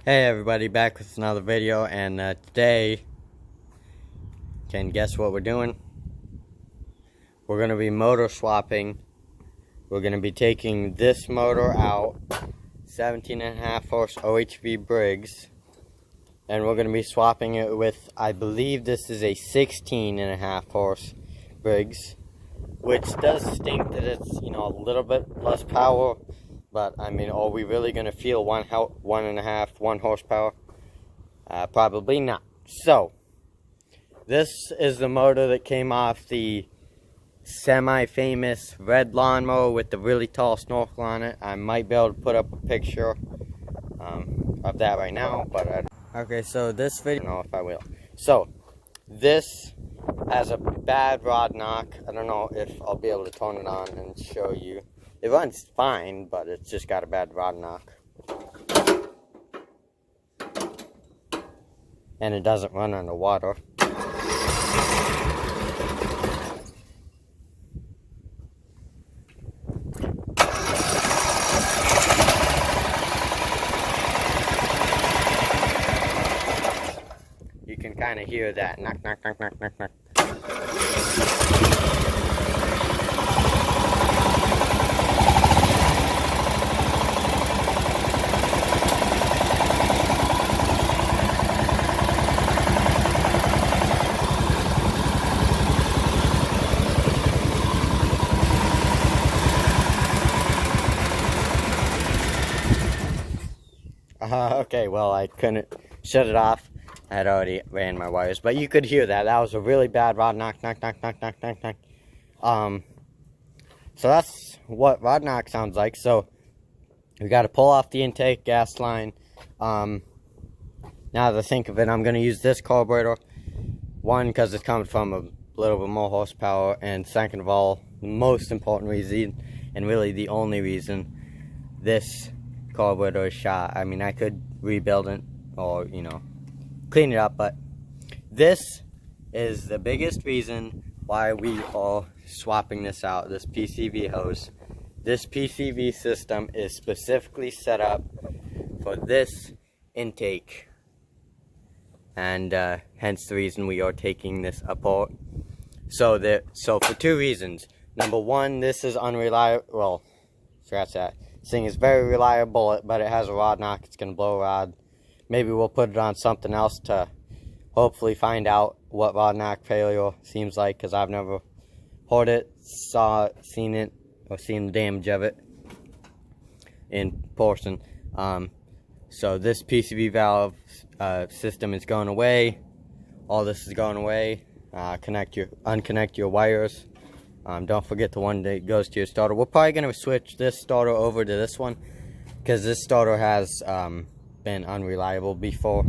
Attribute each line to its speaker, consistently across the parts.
Speaker 1: Hey everybody, back with another video, and today, can guess what we're doing? We're going to be motor swapping. We're going to be taking this motor out, 17.5 horse OHV Briggs, and we're going to be swapping it with, I believe this is a 16.5 horse Briggs, which does stink that it's, a little bit less power. But, are we really going to feel one horsepower? Probably not. So, this is the motor that came off the semi-famous red lawnmower with the really tall snorkel on it. I might be able to put up a picture of that right now, but okay, so this video, I don't know if I will. So, this has a bad rod knock. I don't know if I'll be able to turn it on and show you. It runs fine, but it's just got a bad rod knock. And it doesn't run underwater. You can kind of hear that knock, knock, knock, knock, knock, knock. Okay, well, I couldn't shut it off. I had already ran my wires, but you could hear that. That was a really bad rod knock, knock, knock, knock, knock, knock, knock. So that's what rod knock sounds like. So we got to pull off the intake gas line. Now that I think of it, I'm going to use this carburetor. One, because it's coming from a little bit more horsepower, and second of all, the most important reason, and really the only reason, this carburetor is shot. I could rebuild it or, clean it up, but this is the biggest reason why we are swapping this out, this PCV hose. This PCV system is specifically set up for this intake, and hence the reason we are taking this apart. So for two reasons. Number one, this is unreliable. Well, scratch that. This thing is very reliable, but it has a rod knock. It's going to blow a rod. Maybe we'll put it on something else to hopefully find out what rod knock failure seems like, because I've never heard it, seen it, or seen the damage of it in person. So this PCV valve system is going away. All this is going away. Unconnect your wires. Don't forget the one that goes to your starter. We're probably going to switch this starter over to this one, because this starter has been unreliable before.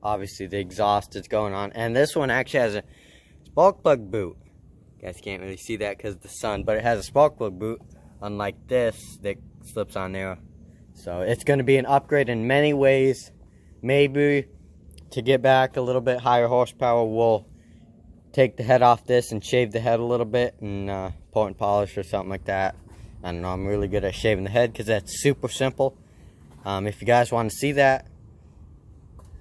Speaker 1: Obviously the exhaust is going on, and this one actually has a spark plug boot. You guys can't really see that because of the sun, but it has a spark plug boot, unlike this that slips on there. So it's going to be an upgrade in many ways. Maybe to get back a little bit higher horsepower, we'll take the head off this and shave the head a little bit and pour and polish or something like that. I don't know, I'm really good at shaving the head because that's super simple. If you guys want to see that,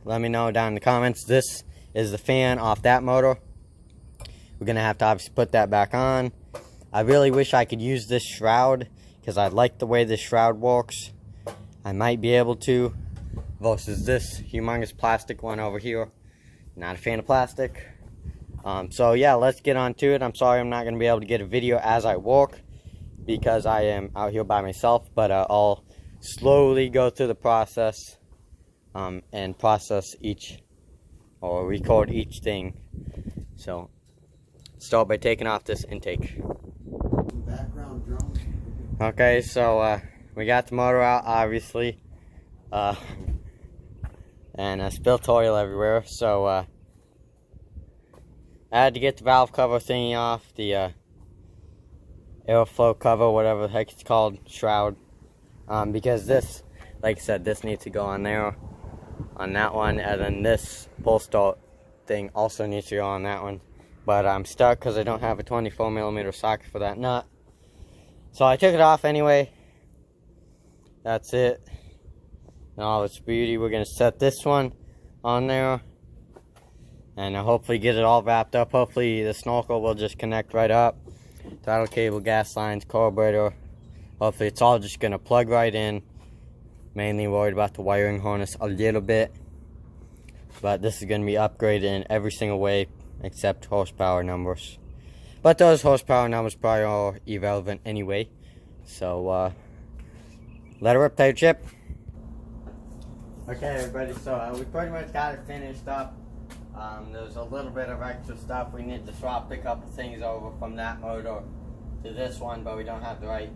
Speaker 1: let me know down in the comments. This is the fan off that motor. We're going to have to obviously put that back on. I really wish I could use this shroud, because I like the way this shroud works. I might be able to, versus this humongous plastic one over here. Not a fan of plastic. So yeah, let's get on to it. I'm sorry I'm not going to be able to get a video as I work, because I am out here by myself, but I'll slowly go through the process and process or record each thing. So start by taking off this intake.
Speaker 2: Background drums.
Speaker 1: Okay, so we got the motor out, obviously, and I spilled oil everywhere, so I had to get the valve cover thingy off, the airflow cover, whatever the heck it's called, shroud, because this, like I said, this needs to go on there, on that one, and then this pull start thing also needs to go on that one, but I'm stuck because I don't have a 24mm socket for that nut, so I took it off anyway. That's it. in all its beauty. We're going to set this one on there, and hopefully get it all wrapped up. Hopefully the snorkel will just connect right up. Throttle cable, gas lines, carburetor. Hopefully it's all just going to plug right in. Mainly worried about the wiring harness a little bit. But this is going to be upgraded in every single way except horsepower numbers. But those horsepower numbers probably are irrelevant anyway. So, let it rip, potato chip. Okay, everybody, so we pretty much got it finished up. There's a little bit of extra stuff. We need to swap a couple things over from that motor to this one, but we don't have the right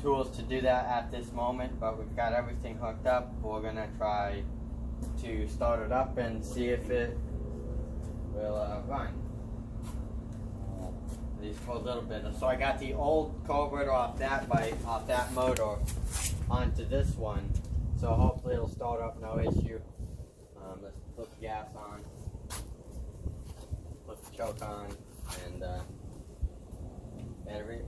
Speaker 1: tools to do that at this moment. But we've got everything hooked up. We're gonna try to start it up and see if it will run. At least for a little bit. So I got the old carburetor off that motor onto this one. So hopefully it'll start up, no issue. Let's put the gas on, put the choke on, and battery.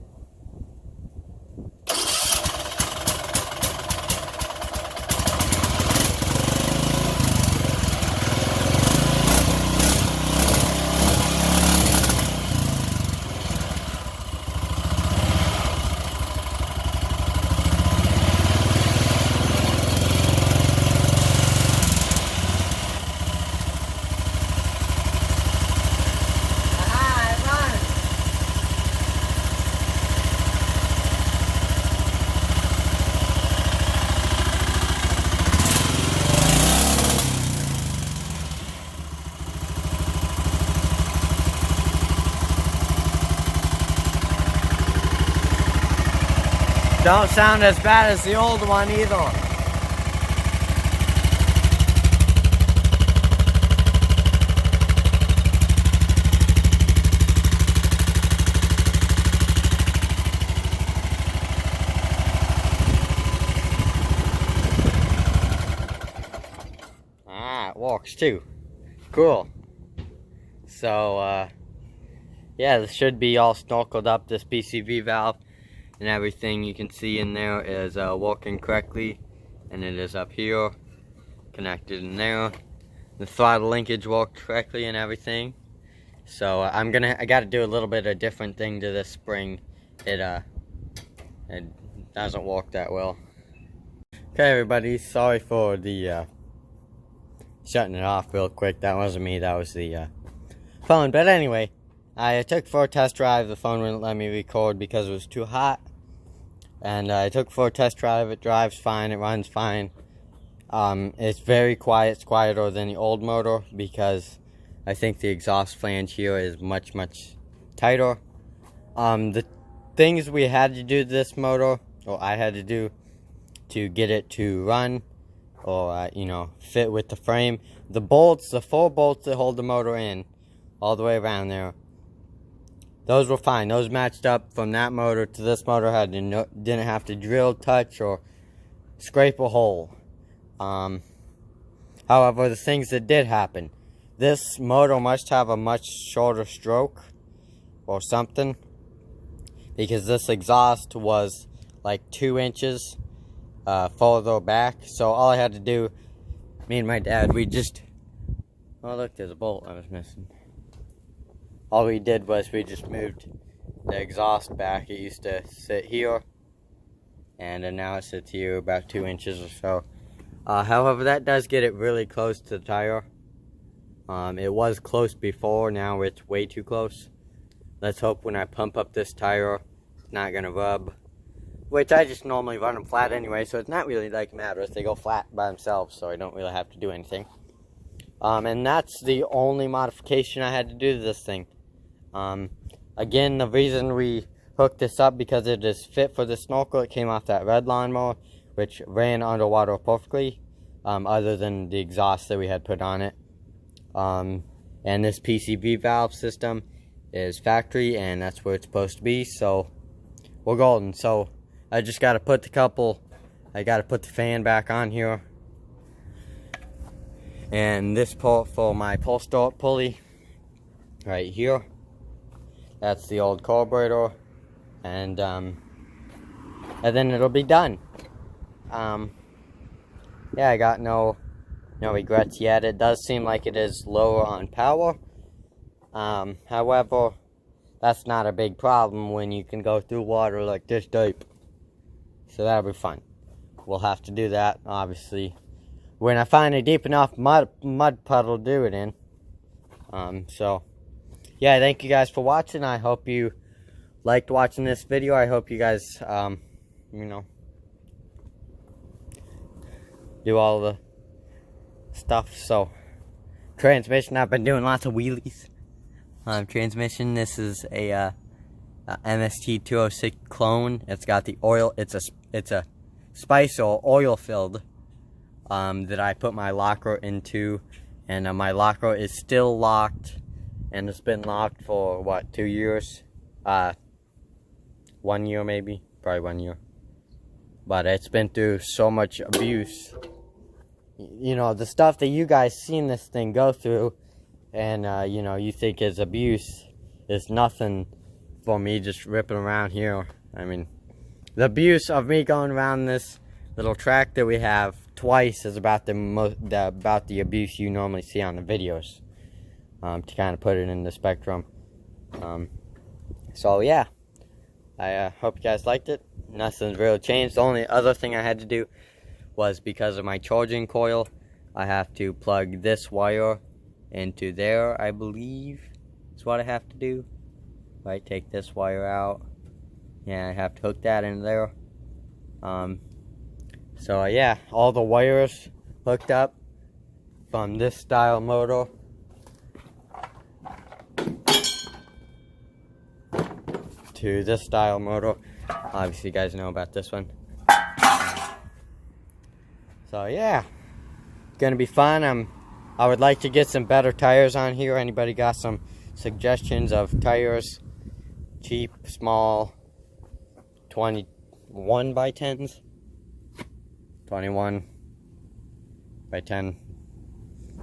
Speaker 1: Don't sound as bad as the old one either. Ah, it works too. Cool. So, yeah, this should be all snorkeled up, this PCV valve. And everything you can see in there is working correctly, and it is up here connected in there. The throttle linkage worked correctly and everything. So I got to do a little bit of different thing to this spring. It doesn't work that well. Okay, everybody, sorry for the shutting it off real quick. That wasn't me, that was the phone. But anyway, I took it for a test drive. The phone wouldn't let me record because it was too hot. And I took it for a test drive. It drives fine. It runs fine. It's very quiet. It's quieter than the old motor because I think the exhaust flange here is much, much tighter. The things we had to do to this motor, or I had to do to get it to run, or, you know, fit with the frame. The bolts, the 4 bolts that hold the motor in, all the way around there, those were fine. Those matched up from that motor to this motor. Didn't have to drill, touch, or scrape a hole. However, the things that did happen. This motor must have a much shorter stroke or something, because this exhaust was like 2 inches further back. So all I had to do, me and my dad, we just... Oh, look, there's a bolt I was missing. All we did was we just moved the exhaust back. It used to sit here, and now it sits here about 2 inches or so. However, that does get it really close to the tire. It was close before, now it's way too close. Let's hope when I pump up this tire, it's not going to rub. Which I just normally run them flat anyway, so it's not really like matters. They go flat by themselves, so I don't really have to do anything. And that's the only modification I had to do to this thing. Again, the reason we hooked this up, because it is fit for the snorkel. It came off that red lawnmower, which ran underwater perfectly, other than the exhaust that we had put on it. And this PCV valve system is factory, and that's where it's supposed to be, so we're golden. So I just got to put the fan back on here. And this port for my pull start pulley right here. That's the old carburetor, and then it'll be done. yeah, I got no regrets yet. It does seem like it is lower on power. However, that's not a big problem when you can go through water like this deep. So that'll be fun. We'll have to do that, obviously, when I find a deep enough mud puddle to do it in. So, yeah, thank you guys for watching. I hope you liked watching this video. I hope you guys, you know, do all the stuff. So, transmission, I've been doing lots of wheelies. Transmission, this is a MST206 clone. It's got the oil, it's a spice or oil filled that I put my locker into, and my locker is still locked, and it's been locked for what, 2 years? 1 year maybe, probably 1 year. But it's been through so much abuse. You know, the stuff that you guys seen this thing go through, and you know, you think is abuse, is nothing for me just ripping around here. I mean, the abuse of me going around this little track that we have twice is about the abuse you normally see on the videos. To kind of put it in the spectrum. So yeah, I hope you guys liked it. Nothing's really changed. The only other thing I had to do was, because of my charging coil, I have to plug this wire into there, I believe is what I have to do. Right, take this wire out. Yeah, I have to hook that in there. So yeah, all the wires hooked up from this style motor to this style motor. Obviously you guys know about this one. So yeah, gonna be fun. I would like to get some better tires on here. Anybody got some suggestions of tires? Cheap, small, 21 by 10s, 21 by 10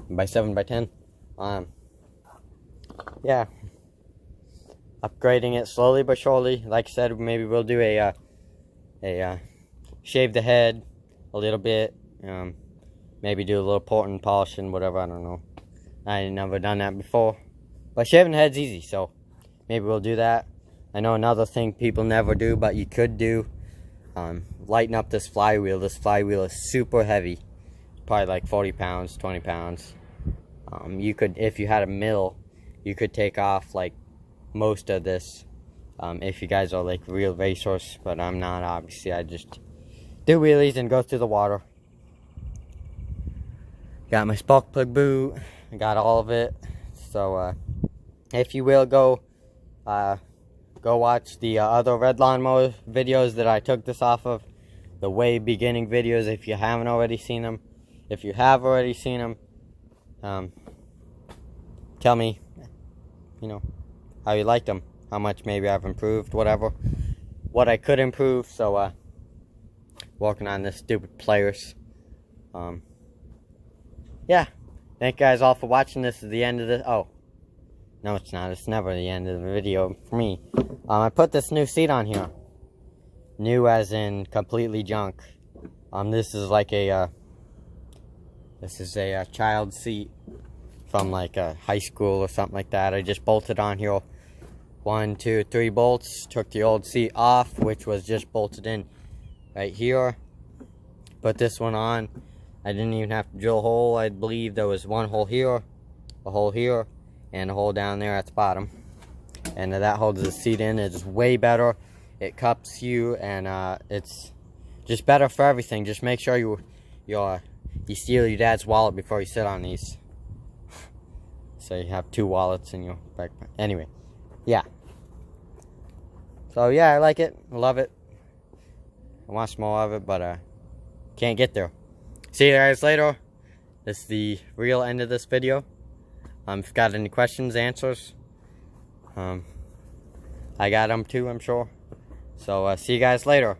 Speaker 1: by 7 by 10. Yeah, upgrading it slowly but surely. Like I said, maybe we'll do a shave the head a little bit. Maybe do a little port and polishing, whatever, I don't know. I ain't never done that before. But shaving the head's easy, so maybe we'll do that. I know another thing people never do, but you could do, lighten up this flywheel. This flywheel is super heavy. Probably like 40 pounds, 20 pounds. You could, if you had a mill, you could take off like most of this. If you guys are like real racers, but I'm not, obviously. I just do wheelies and go through the water. Got my spark plug boot. I got all of it. So if you will, go watch the other red lawnmower videos that I took this off of, the way beginning videos, if you haven't already seen them. If you have already seen them, tell me, you know, how you liked them, how much maybe I've improved, whatever, what I could improve. So working on this stupid players. Yeah, thank you guys all for watching. This is the end of this. Oh, no, it's not. It's never the end of the video for me. I put this new seat on here. New as in completely junk. This is like a child seat from like a high school or something like that. I just bolted on here 1, 2, 3 bolts. Took the old seat off, which was just bolted in right here. Put this one on. I didn't even have to drill a hole. I believe there was one hole here, a hole here, and a hole down there at the bottom. And that holds the seat in. It's way better. It cups you, and it's just better for everything. Just make sure you steal your dad's wallet before you sit on these. So you have 2 wallets in your backpack. Anyway, yeah. So yeah, I like it. I love it. I want some more of it, but can't get there. See you guys later. This is the real end of this video. If you got any questions, answers, I got them too, I'm sure. So see you guys later.